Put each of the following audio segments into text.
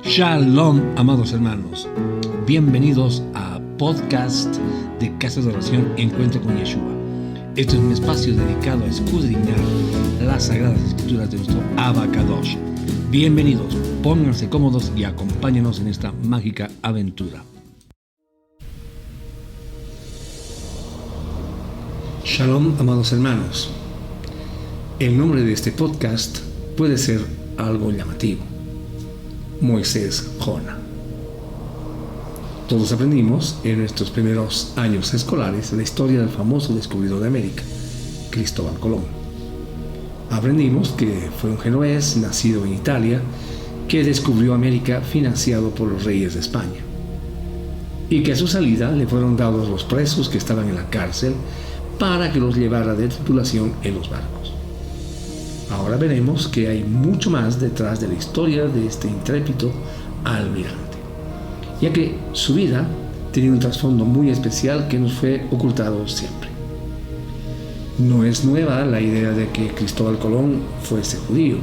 Shalom, amados hermanos. Bienvenidos a podcast de Casa de Oración Encuentro con Yeshua. Este es un espacio dedicado a escudriñar las Sagradas Escrituras de nuestro Abba Kadosh. Bienvenidos, pónganse cómodos y acompáñenos en esta mágica aventura. Shalom, amados hermanos. El nombre de este podcast puede ser algo llamativo: Moisés Jona. Todos aprendimos en nuestros primeros años escolares la historia del famoso descubridor de América, Cristóbal Colón. Aprendimos que fue un genovés nacido en Italia que descubrió América financiado por los reyes de España, y que a su salida le fueron dados los presos que estaban en la cárcel para que los llevara de tripulación en los barcos. Ahora veremos que hay mucho más detrás de la historia de este intrépido almirante, ya que su vida tenía un trasfondo muy especial que nos fue ocultado siempre. No es nueva la idea de que Cristóbal Colón fuese judío,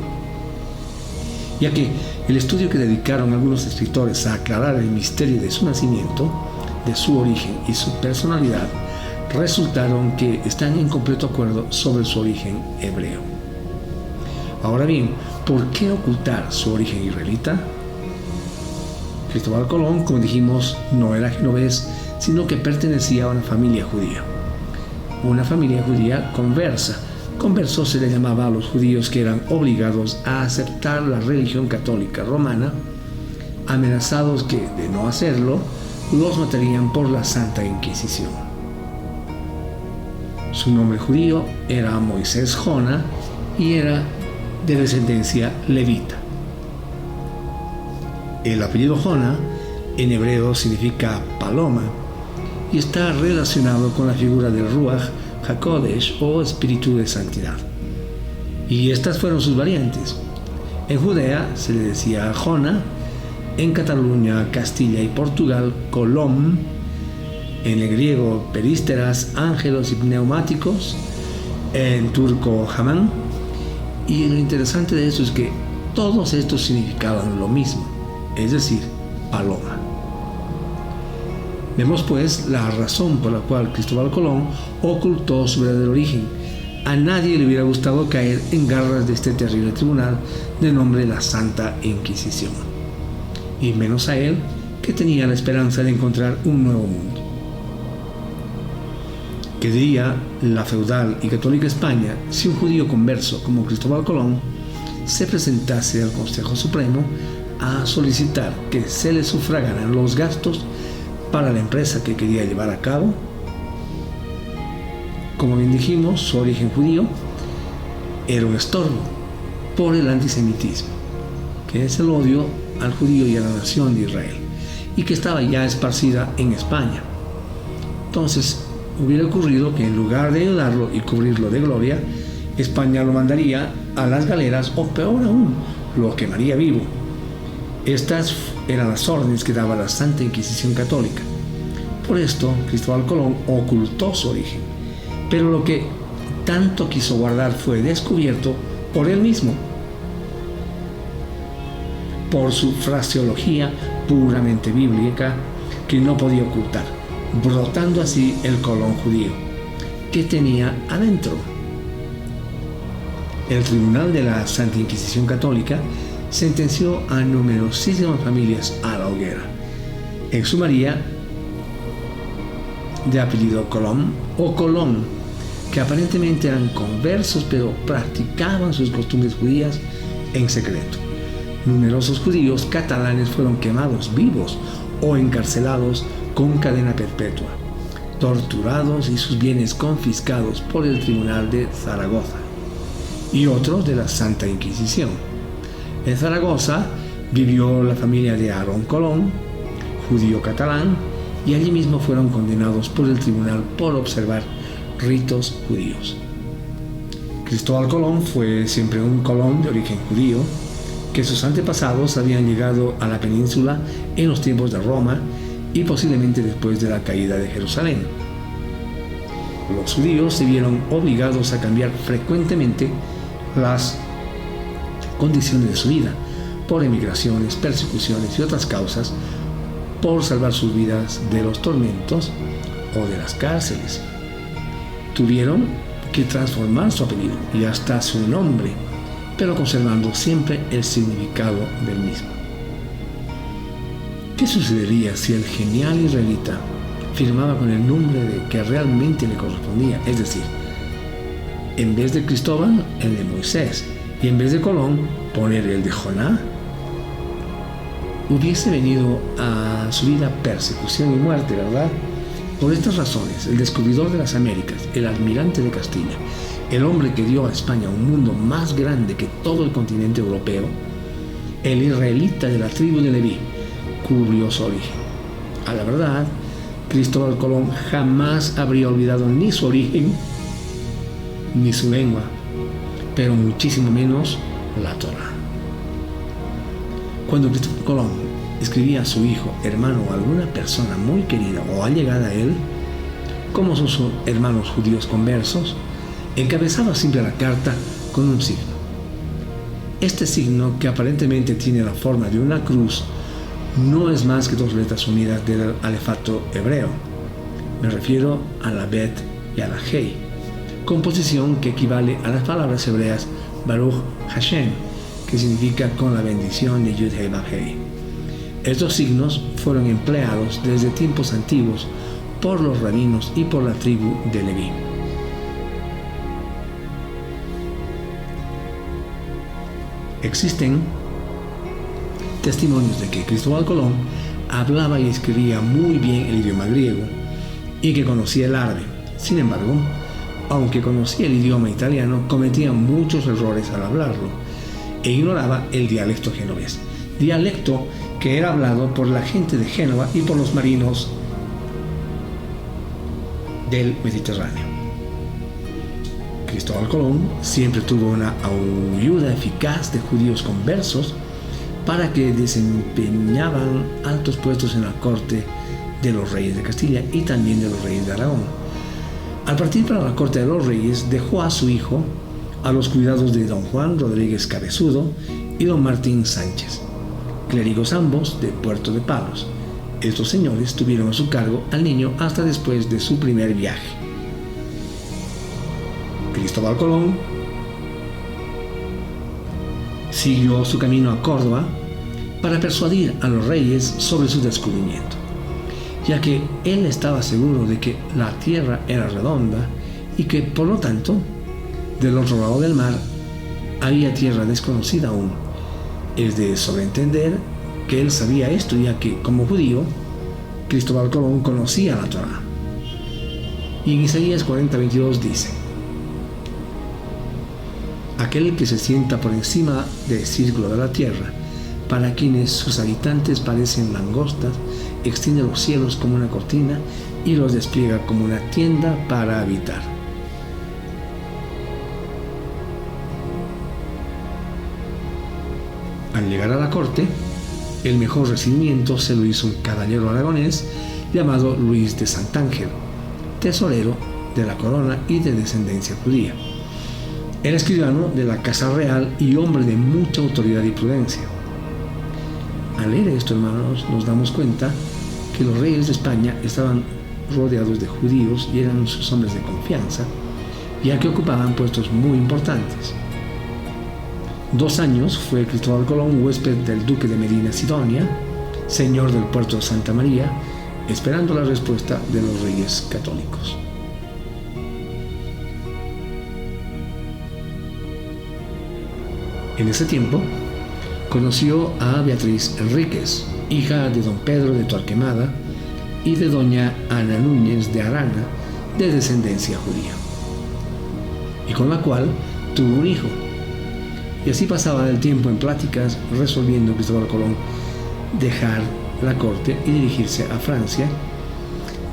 ya que el estudio que dedicaron algunos escritores a aclarar el misterio de su nacimiento, de su origen y su personalidad, resultaron que están en completo acuerdo sobre su origen hebreo. Ahora bien, ¿por qué ocultar su origen israelita? Cristóbal Colón, como dijimos, no era genovés, sino que pertenecía a una familia judía. Una familia judía conversa. Converso se le llamaba a los judíos que eran obligados a aceptar la religión católica romana, amenazados que, de no hacerlo, los matarían por la Santa Inquisición. Su nombre judío era Moisés Jona y era de descendencia levita. El apellido Jona en hebreo significa paloma y está relacionado con la figura del Ruach HaKodesh o espíritu de santidad. Y estas fueron sus variantes. En Judea se le decía Jona, en Cataluña, Castilla y Portugal Colom, en el griego perísteras, ángelos y pneumáticos, en turco Hamán. Y lo interesante de eso es que todos estos significaban lo mismo, es decir, paloma. Vemos pues la razón por la cual Cristóbal Colón ocultó su verdadero origen. A nadie le hubiera gustado caer en garras de este terrible tribunal de nombre la Santa Inquisición, y menos a él, que tenía la esperanza de encontrar un nuevo mundo. ¿Qué diría la feudal y católica España si un judío converso como Cristóbal Colón se presentase al Consejo Supremo a solicitar que se le sufragaran los gastos para la empresa que quería llevar a cabo? Como bien dijimos, su origen judío era un estorbo por el antisemitismo, que es el odio al judío y a la nación de Israel, y que estaba ya esparcida en España. Entonces, hubiera ocurrido que en lugar de ayudarlo y cubrirlo de gloria, España lo mandaría a las galeras, o peor aún, lo quemaría vivo. Estas eran las órdenes que daba la Santa Inquisición Católica. Por esto, Cristóbal Colón ocultó su origen, pero lo que tanto quiso guardar fue descubierto por él mismo, por su fraseología puramente bíblica que no podía ocultar, brotando así el Colón judío que tenía adentro. El tribunal de la Santa Inquisición Católica sentenció a numerosísimas familias a la hoguera. Exhumaría de apellido Colón o Colón, que aparentemente eran conversos pero practicaban sus costumbres judías en secreto. Numerosos judíos catalanes fueron quemados vivos o encarcelados con cadena perpetua, torturados y sus bienes confiscados por el Tribunal de Zaragoza y otros de la Santa Inquisición. En Zaragoza vivió la familia de Aarón Colón, judío catalán, y allí mismo fueron condenados por el tribunal por observar ritos judíos. Cristóbal Colón fue siempre un Colón de origen judío, que sus antepasados habían llegado a la península en los tiempos de Roma y posiblemente después de la caída de Jerusalén. Los judíos se vieron obligados a cambiar frecuentemente las condiciones de su vida, por emigraciones, persecuciones y otras causas, por salvar sus vidas de los tormentos o de las cárceles. Tuvieron que transformar su apellido y hasta su nombre, pero conservando siempre el significado del mismo. ¿Qué sucedería si el genial israelita firmaba con el nombre que realmente le correspondía? Es decir, en vez de Cristóbal, el de Moisés, y en vez de Colón, poner el de Jonás. Hubiese venido a su vida persecución y muerte, ¿verdad? Por estas razones, el descubridor de las Américas, el almirante de Castilla, el hombre que dio a España un mundo más grande que todo el continente europeo, el israelita de la tribu de Leví, cubrió su origen. A la verdad, Cristóbal Colón jamás habría olvidado ni su origen, ni su lengua, pero muchísimo menos la Torá. Cuando Cristóbal Colón escribía a su hijo, hermano o alguna persona muy querida o allegada a él, como sus hermanos judíos conversos, encabezaba siempre la carta con un signo. Este signo, que aparentemente tiene la forma de una cruz, no es más que dos letras unidas del alefato hebreo. Me refiero a la Bet y a la Hei, composición que equivale a las palabras hebreas Baruch Hashem, que significa con la bendición de Yud Hei Vav Hei. Estos signos fueron empleados desde tiempos antiguos por los rabinos y por la tribu de Leví. Existen testimonios de que Cristóbal Colón hablaba y escribía muy bien el idioma griego y que conocía el árabe. Sin embargo, aunque conocía el idioma italiano, cometía muchos errores al hablarlo e ignoraba el dialecto genovés, dialecto que era hablado por la gente de Génova y por los marinos del Mediterráneo. Cristóbal Colón siempre tuvo una ayuda eficaz de judíos conversos para que desempeñaban altos puestos en la corte de los reyes de Castilla y también de los reyes de Aragón. Al partir para la corte de los reyes, dejó a su hijo a los cuidados de don Juan Rodríguez Cabezudo y don Martín Sánchez, clérigos ambos de Puerto de Palos. Estos señores tuvieron a su cargo al niño hasta después de su primer viaje. Cristóbal Colón siguió su camino a Córdoba para persuadir a los reyes sobre su descubrimiento, ya que él estaba seguro de que la tierra era redonda y que, por lo tanto, del otro lado del mar había tierra desconocida aún. Es de sobreentender que él sabía esto, ya que, como judío, Cristóbal Colón conocía la Torá. Y en Isaías 40:22 dice: aquel que se sienta por encima del círculo de la tierra, para quienes sus habitantes parecen langostas, extiende los cielos como una cortina y los despliega como una tienda para habitar. Al llegar a la corte, el mejor recibimiento se lo hizo un caballero aragonés llamado Luis de Santángel, tesorero de la corona y de descendencia judía. Era escribano de la Casa Real y hombre de mucha autoridad y prudencia. Al leer esto, hermanos, nos damos cuenta que los reyes de España estaban rodeados de judíos y eran sus hombres de confianza, ya que ocupaban puestos muy importantes. 2 años fue Cristóbal Colón huésped del duque de Medina Sidonia, señor del puerto de Santa María, esperando la respuesta de los reyes católicos. En ese tiempo, conoció a Beatriz Enríquez, hija de don Pedro de Torquemada y de doña Ana Núñez de Arana, de descendencia judía, y con la cual tuvo un hijo. Y así pasaba el tiempo en pláticas, resolviendo Cristóbal Colón dejar la corte y dirigirse a Francia,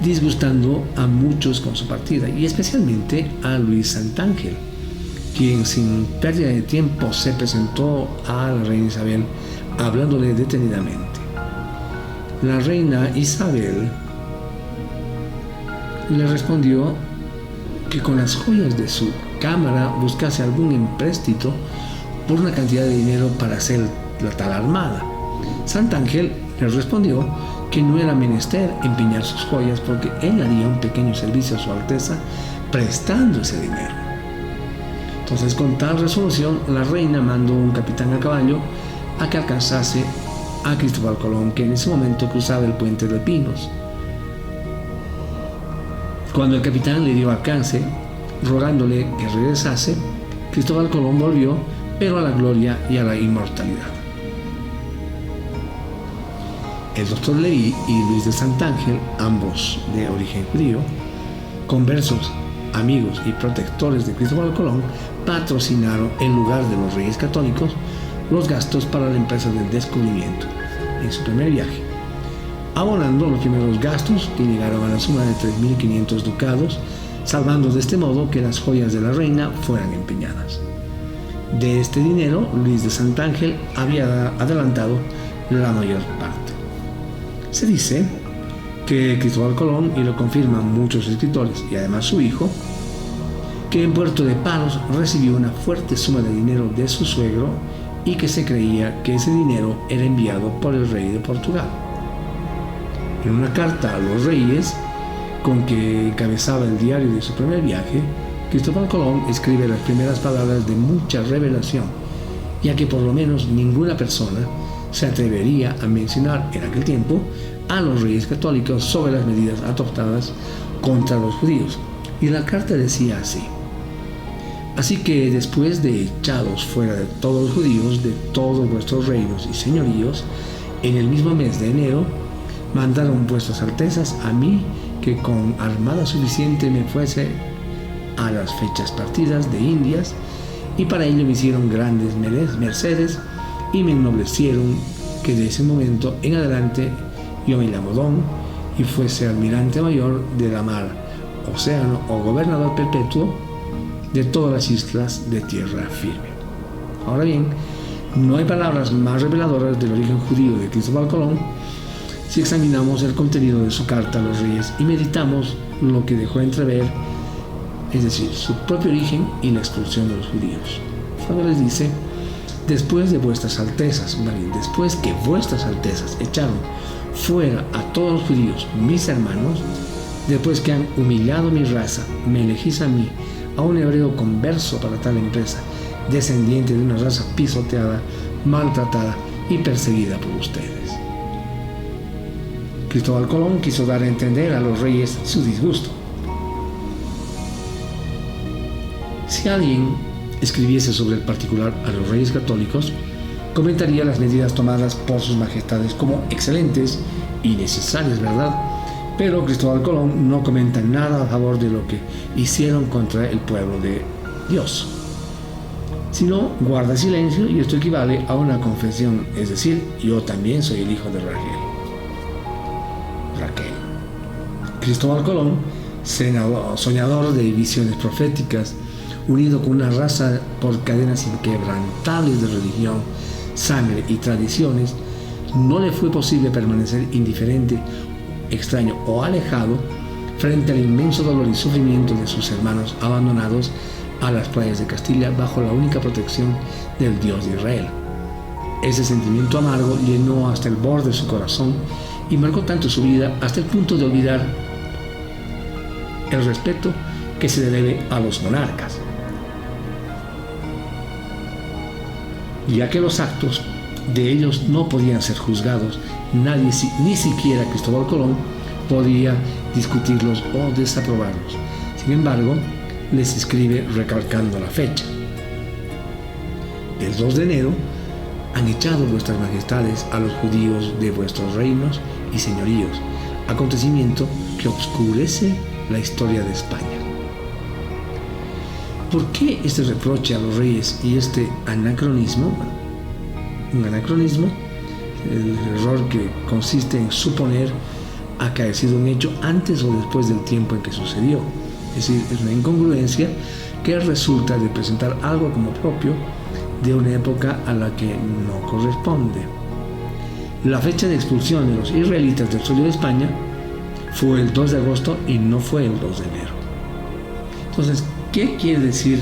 disgustando a muchos con su partida, y especialmente a Luis Santángel, quien sin pérdida de tiempo se presentó a la reina Isabel hablándole detenidamente. La reina Isabel le respondió que con las joyas de su cámara buscase algún empréstito por una cantidad de dinero para hacer la tal armada. Santángel le respondió que no era menester empeñar sus joyas porque él haría un pequeño servicio a su Alteza prestando ese dinero. Entonces, con tal resolución, la reina mandó un capitán a caballo a que alcanzase a Cristóbal Colón, que en ese momento cruzaba el puente de Pinos. Cuando el capitán le dio alcance, rogándole que regresase, Cristóbal Colón volvió, pero a la gloria y a la inmortalidad. El doctor Leví y Luis de Santángel, ambos de origen judío, conversos, amigos y protectores de Cristóbal Colón, patrocinaron en lugar de los reyes católicos los gastos para la empresa del descubrimiento en su primer viaje, abonando los primeros gastos que llegaron a la suma de 3.500 ducados, salvando de este modo que las joyas de la reina fueran empeñadas. De este dinero, Luis de Santángel había adelantado la mayor parte. Se dice que Cristóbal Colón, y lo confirman muchos escritores y además su hijo, que en Puerto de Palos recibió una fuerte suma de dinero de su suegro y que se creía que ese dinero era enviado por el rey de Portugal. En una carta a los reyes, con que encabezaba el diario de su primer viaje, Cristóbal Colón escribe las primeras palabras de mucha revelación, ya que por lo menos ninguna persona se atrevería a mencionar en aquel tiempo a los reyes católicos sobre las medidas adoptadas contra los judíos. Y la carta decía así: así que después de echados fuera de todos los judíos de todos vuestros reinos y señoríos, en el mismo mes de enero, mandaron vuestras altezas a mí que con armada suficiente me fuese a las fechas partidas de Indias, y para ello me hicieron grandes mercedes y me ennoblecieron que de ese momento en adelante yo me llamo Don y fuese almirante mayor de la mar, océano o gobernador perpetuo de todas las islas de tierra firme. Ahora bien, no hay palabras más reveladoras del origen judío de Cristóbal Colón si examinamos el contenido de su carta a los reyes y meditamos lo que dejó entrever, es decir, su propio origen y la expulsión de los judíos. Cuando les dice: después de vuestras altezas, después que vuestras altezas echaron fuera a todos los judíos, mis hermanos, después que han humillado mi raza, me elegís a mí, a un hebreo converso para tal empresa, descendiente de una raza pisoteada, maltratada y perseguida por ustedes. Cristóbal Colón quiso dar a entender a los reyes su disgusto. Si alguien escribiese sobre el particular a los reyes católicos, comentaría las medidas tomadas por sus majestades como excelentes y necesarias, ¿verdad? Pero Cristóbal Colón no comenta nada a favor de lo que hicieron contra el pueblo de Dios, sino guarda silencio, y esto equivale a una confesión, es decir, yo también soy el hijo de Raquel. Cristóbal Colón, soñador de visiones proféticas, unido con una raza por cadenas inquebrantables de religión, sangre y tradiciones, no le fue posible permanecer indiferente, extraño o alejado frente al inmenso dolor y sufrimiento de sus hermanos abandonados a las playas de Castilla bajo la única protección del Dios de Israel. Ese sentimiento amargo llenó hasta el borde su corazón y marcó tanto su vida hasta el punto de olvidar el respeto que se le debe a los monarcas, ya que los actos de ellos no podían ser juzgados. Nadie, ni siquiera Cristóbal Colón, podía discutirlos o desaprobarlos. Sin embargo, les escribe recalcando la fecha: el 2 de enero han echado vuestras majestades a los judíos de vuestros reinos y señoríos, acontecimiento que oscurece la historia de España. ¿Por qué este reproche a los reyes y este anacronismo? Bueno, un anacronismo, el error que consiste en suponer acaecido un hecho antes o después del tiempo en que sucedió. Es decir, es una incongruencia que resulta de presentar algo como propio de una época a la que no corresponde. La fecha de expulsión de los israelitas del suelo de España fue el 2 de agosto y no fue el 2 de enero. Entonces, ¿qué quiere decir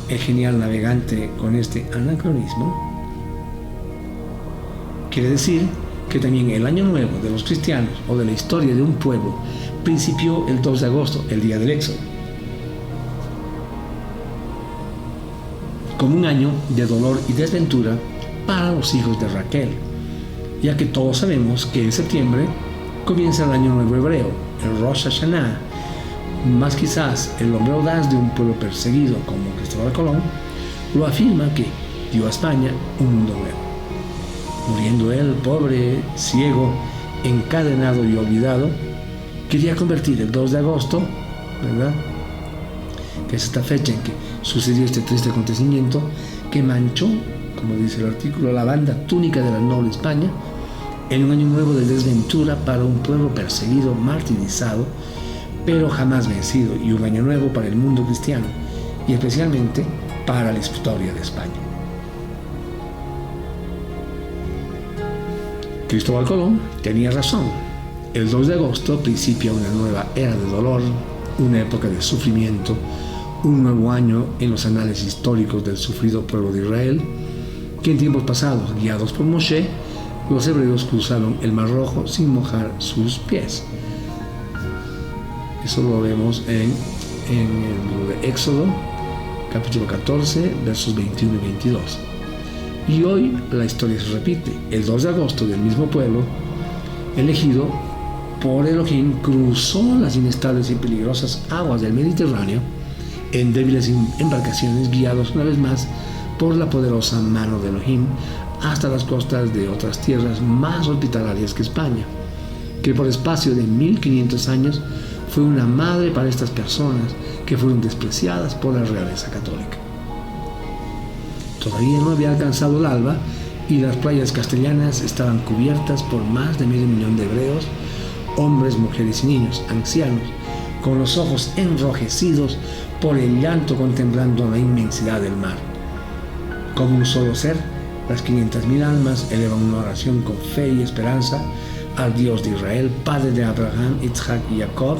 el genial navegante con este anacronismo? Quiere decir que también el año nuevo de los cristianos o de la historia de un pueblo principió el 2 de agosto, el día del Éxodo, como un año de dolor y desventura para los hijos de Raquel, ya que todos sabemos que en septiembre comienza el año nuevo hebreo, el Rosh Hashanah. Más quizás el hombre audaz de un pueblo perseguido como Cristóbal Colón lo afirma que dio a España un mundo nuevo. Muriendo él, pobre, ciego, encadenado y olvidado, quería convertir el 2 de agosto, ¿verdad?, que es esta fecha en que sucedió este triste acontecimiento que manchó, como dice el artículo, la banda túnica de la noble España, en un año nuevo de desventura para un pueblo perseguido, martirizado, pero jamás vencido, y un año nuevo para el mundo cristiano, y especialmente para la historia de España. Cristóbal Colón tenía razón. El 2 de agosto principia una nueva era de dolor, una época de sufrimiento, un nuevo año en los anales históricos del sufrido pueblo de Israel, que en tiempos pasados, guiados por Moshe, los hebreos cruzaron el Mar Rojo sin mojar sus pies. Eso lo vemos en el libro de Éxodo, capítulo 14, versos 21 y 22. Y hoy la historia se repite. El 2 de agosto del mismo pueblo, elegido por Elohim, cruzó las inestables y peligrosas aguas del Mediterráneo en débiles embarcaciones, guiados una vez más por la poderosa mano de Elohim, hasta las costas de otras tierras más hospitalarias que España, que por espacio de 1500 años fue una madre para estas personas que fueron despreciadas por la realeza católica. Todavía no había alcanzado el alba y las playas castellanas estaban cubiertas por más de 500.000 de hebreos, hombres, mujeres y niños, ancianos, con los ojos enrojecidos por el llanto contemplando la inmensidad del mar. Como un solo ser, las 500.000 almas elevan una oración con fe y esperanza al Dios de Israel, padre de Abraham, Isaac y Jacob,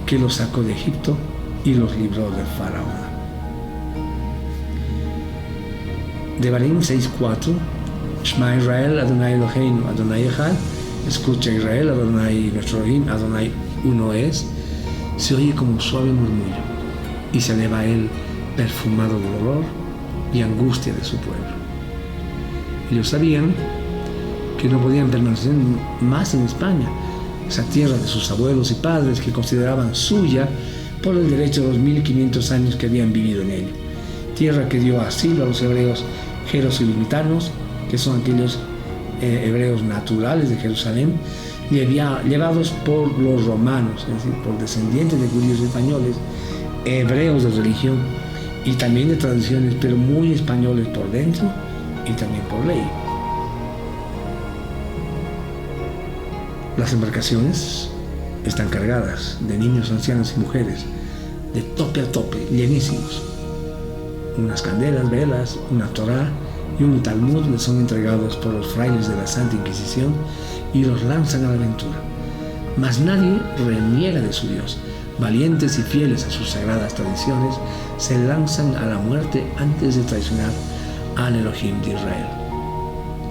que los sacó de Egipto y los libró del faraón. Devarim 6:4, Shema Israel, Adonai Eloheinu, Adonai Echad, escucha Israel, Adonai nuestro Elohim, Adonai uno es, se oye como un suave murmullo y se eleva a él perfumado de dolor y angustia de su pueblo. Ellos sabían que no podían permanecer más en España, esa tierra de sus abuelos y padres que consideraban suya por el derecho de los 1500 años que habían vivido en ella. Tierra que dio asilo a los hebreos jerosolimitanos, que son aquellos hebreos naturales de Jerusalén, llevados por los romanos, es decir, por descendientes de judíos españoles, hebreos de religión y también de tradiciones, pero muy españoles por dentro y también por ley. Las embarcaciones están cargadas de niños, ancianos y mujeres, de tope a tope, llenísimos. Unas candelas, velas, una Torá y un Talmud les son entregados por los frailes de la Santa Inquisición y los lanzan a la aventura. Mas nadie reniega de su Dios. Valientes y fieles a sus sagradas tradiciones, se lanzan a la muerte antes de traicionar al Elohim de Israel.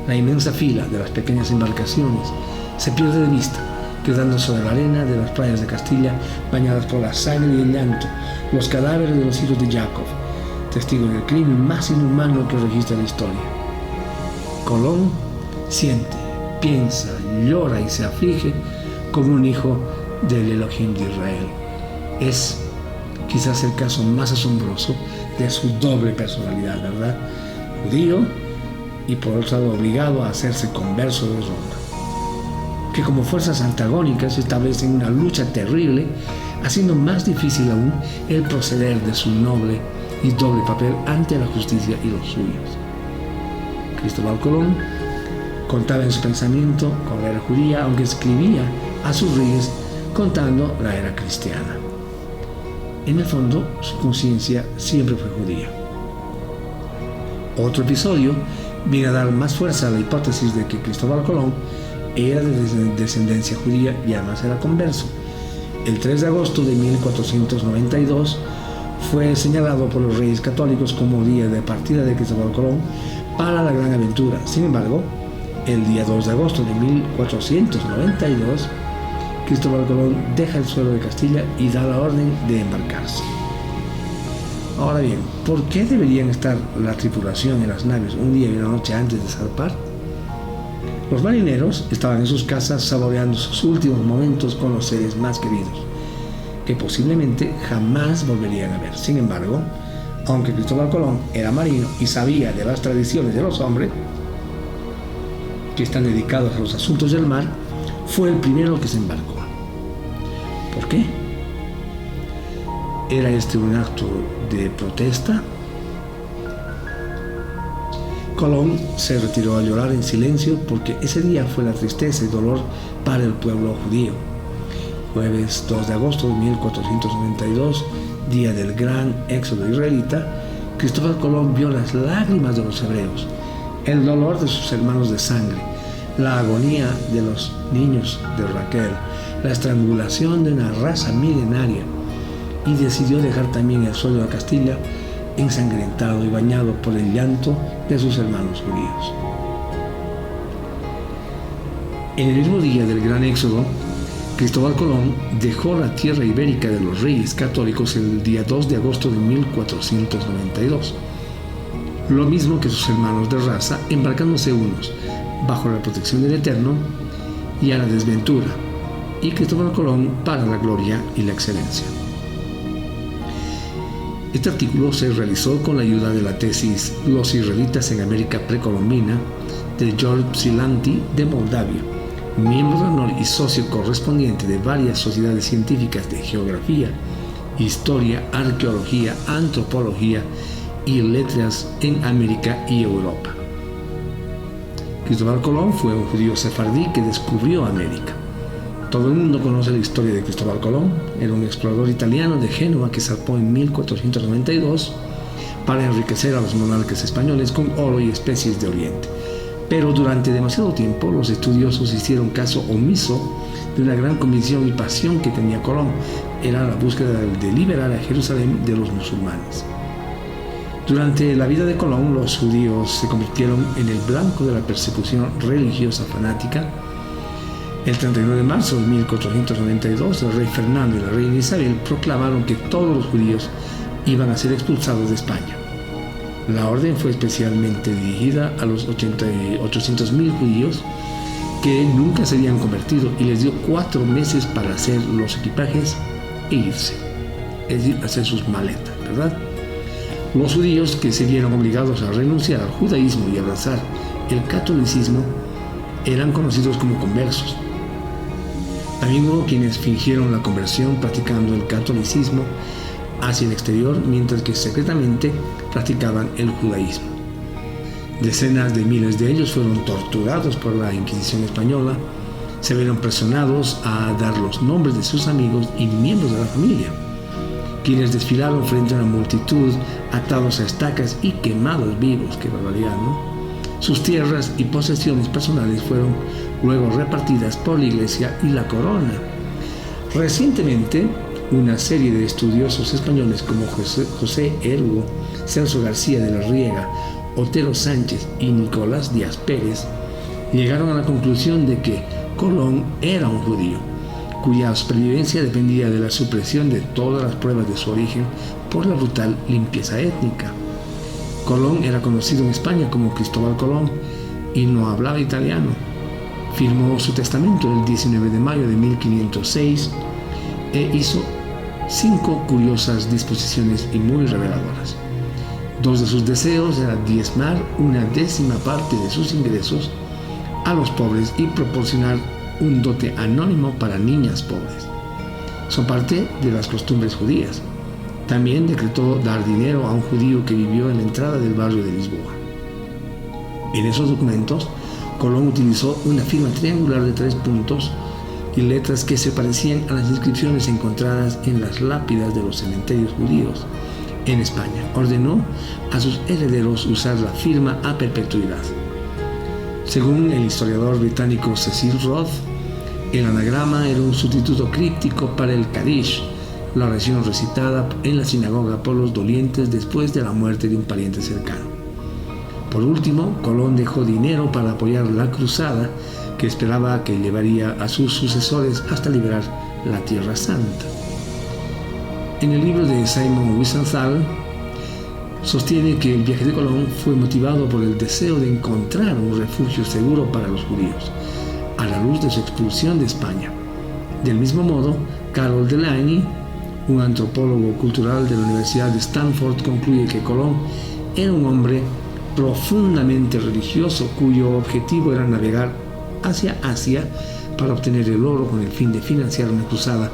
La inmensa fila de las pequeñas embarcaciones se pierde de vista, quedando sobre la arena de las playas de Castilla, bañadas por la sangre y el llanto, los cadáveres de los hijos de Jacob, testigos del crimen más inhumano que registra la historia. Colón siente, piensa, llora y se aflige como un hijo del Elohim de Israel. Es quizás el caso más asombroso de su doble personalidad, ¿verdad? Judío y por otro lado obligado a hacerse converso de Roma, que como fuerzas antagónicas establecen una lucha terrible, haciendo más difícil aún el proceder de su noble y doble papel ante la justicia y los suyos. Cristóbal Colón contaba en su pensamiento con la era judía, aunque escribía a sus reyes contando la era cristiana. En el fondo, su conciencia siempre fue judía. Otro episodio viene a dar más fuerza a la hipótesis de que Cristóbal Colón era de descendencia judía y además era converso. El 3 de agosto de 1492 fue señalado por los reyes católicos como día de partida de Cristóbal Colón para la gran aventura. Sin embargo, El día 2 de agosto de 1492, Cristóbal Colón deja el suelo de Castilla y da la orden de embarcarse. Ahora bien, ¿por qué deberían estar la tripulación en las naves un día y una noche antes de zarpar? Los marineros estaban en sus casas saboreando sus últimos momentos con los seres más queridos, que posiblemente jamás volverían a ver. Sin embargo, aunque Cristóbal Colón era marino y sabía de las tradiciones de los hombres que están dedicados a los asuntos del mar, fue el primero que se embarcó. ¿Por qué? ¿Era este un acto de protesta? Colón se retiró a llorar en silencio porque ese día fue la tristeza y dolor para el pueblo judío. Jueves 2 de agosto de 1492, día del gran éxodo israelita, Cristóbal Colón vio las lágrimas de los hebreos, el dolor de sus hermanos de sangre, la agonía de los niños de Raquel, la estrangulación de una raza milenaria, y decidió dejar también el suelo de Castilla ensangrentado y bañado por el llanto de sus hermanos judíos. En el mismo día del gran éxodo, Cristóbal Colón dejó la tierra ibérica de los reyes católicos el día 2 de agosto de 1492, lo mismo que sus hermanos de raza, embarcándose unos bajo la protección del Eterno y a la desventura, y Cristóbal Colón para la gloria y la excelencia. Este artículo se realizó con la ayuda de la tesis Los israelitas en América precolombina de George Psilanti de Moldavia, miembro de honor y socio correspondiente de varias sociedades científicas de geografía, historia, arqueología, antropología y letras en América y Europa. Cristóbal Colón fue un judío sefardí que descubrió América. Todo el mundo conoce la historia de Cristóbal Colón. Era un explorador italiano de Génova que zarpó en 1492 para enriquecer a los monarcas españoles con oro y especies de Oriente. Pero durante demasiado tiempo los estudiosos hicieron caso omiso de una gran convicción y pasión que tenía Colón. Era la búsqueda de liberar a Jerusalén de los musulmanes. Durante la vida de Colón, los judíos se convirtieron en el blanco de la persecución religiosa fanática. El 31 de marzo de 1492, el rey Fernando y la reina Isabel proclamaron que todos los judíos iban a ser expulsados de España. La orden fue especialmente dirigida a los 800.000 judíos que nunca se habían convertido y les dio 4 meses para hacer los equipajes e irse, es decir, hacer sus maletas, ¿verdad? Los judíos que se vieron obligados a renunciar al judaísmo y abrazar el catolicismo eran conocidos como conversos. También hubo quienes fingieron la conversión practicando el catolicismo hacia el exterior, mientras que secretamente practicaban el judaísmo. Decenas de miles de ellos fueron torturados por la Inquisición española, se vieron presionados a dar los nombres de sus amigos y miembros de la familia, quienes desfilaron frente a una multitud atados a estacas y quemados vivos. ¡Qué barbaridad!, ¿no? Sus tierras y posesiones personales fueron luego repartidas por la Iglesia y la corona. Recientemente, una serie de estudiosos españoles como José Ergo, Celso García de la Riega, Otero Sánchez y Nicolás Díaz Pérez llegaron a la conclusión de que Colón era un judío, cuya supervivencia dependía de la supresión de todas las pruebas de su origen por la brutal limpieza étnica. Colón era conocido en España como Cristóbal Colón y no hablaba italiano. Firmó su testamento el 19 de mayo de 1506 e hizo 5 curiosas disposiciones y muy reveladoras. 2 de sus deseos eran diezmar 1/10 parte de sus ingresos a los pobres y proporcionar un dote anónimo para niñas pobres. Son parte de las costumbres judías. También decretó dar dinero a un judío que vivió en la entrada del barrio de Lisboa. En esos documentos, Colón utilizó una firma triangular de 3 puntos y letras que se parecían a las inscripciones encontradas en las lápidas de los cementerios judíos en España. Ordenó a sus herederos usar la firma a perpetuidad. Según el historiador británico Cecil Roth, el anagrama era un sustituto críptico para el Kadish, la oración recitada en la sinagoga por los dolientes después de la muerte de un pariente cercano. Por último, Colón dejó dinero para apoyar la cruzada que esperaba que llevaría a sus sucesores hasta liberar la Tierra Santa. En el libro de Simon Wiesenthal sostiene que el viaje de Colón fue motivado por el deseo de encontrar un refugio seguro para los judíos, a la luz de su expulsión de España. Del mismo modo, Carol Delaney, un antropólogo cultural de la Universidad de Stanford, concluye que Colón era un hombre profundamente religioso cuyo objetivo era navegar hacia Asia para obtener el oro con el fin de financiar una cruzada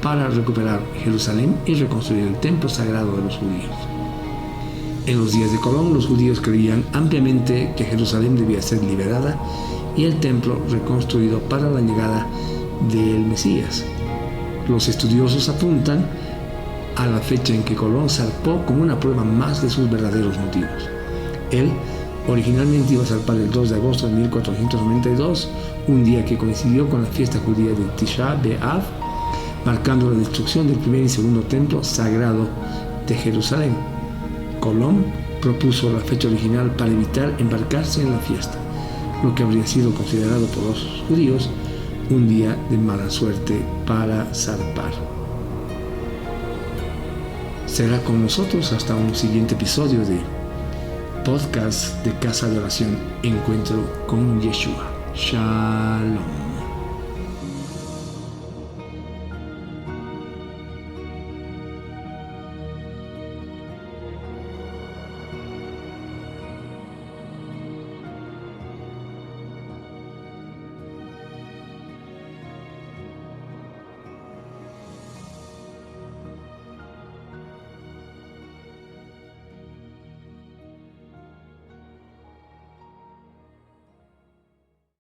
para recuperar Jerusalén y reconstruir el templo sagrado de los judíos. En los días de Colón, los judíos creían ampliamente que Jerusalén debía ser liberada y el templo reconstruido para la llegada del Mesías. Los estudiosos apuntan a la fecha en que Colón zarpó como una prueba más de sus verdaderos motivos. Él originalmente iba a zarpar el 2 de agosto de 1492, un día que coincidió con la fiesta judía de Tisha B'Av, marcando la destrucción del primer y segundo templo sagrado de Jerusalén. Colón propuso la fecha original para evitar embarcarse en la fiesta, lo que habría sido considerado por los judíos un día de mala suerte para zarpar. Será con nosotros hasta un siguiente episodio de Podcast de Casa de Oración, Encuentro con Yeshua. Shalom.